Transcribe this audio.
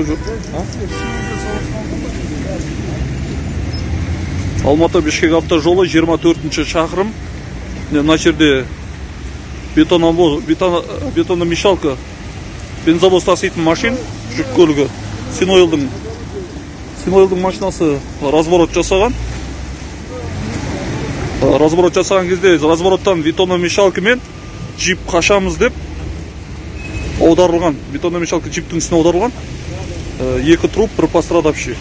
тоже. Алматы Бишкек автожолы 24 шақырым. Мына жерде бетономешалка бензовоз таситын машин, жүк көлігі. Синойлдың машинасы разворот жасаған. Разворот жасаған кезде развороттан бетономешалка мен джип қашамыз деп аударылған. Бетономешалка джиптің үстіне аударылған. Екі труп, бір пострадавший.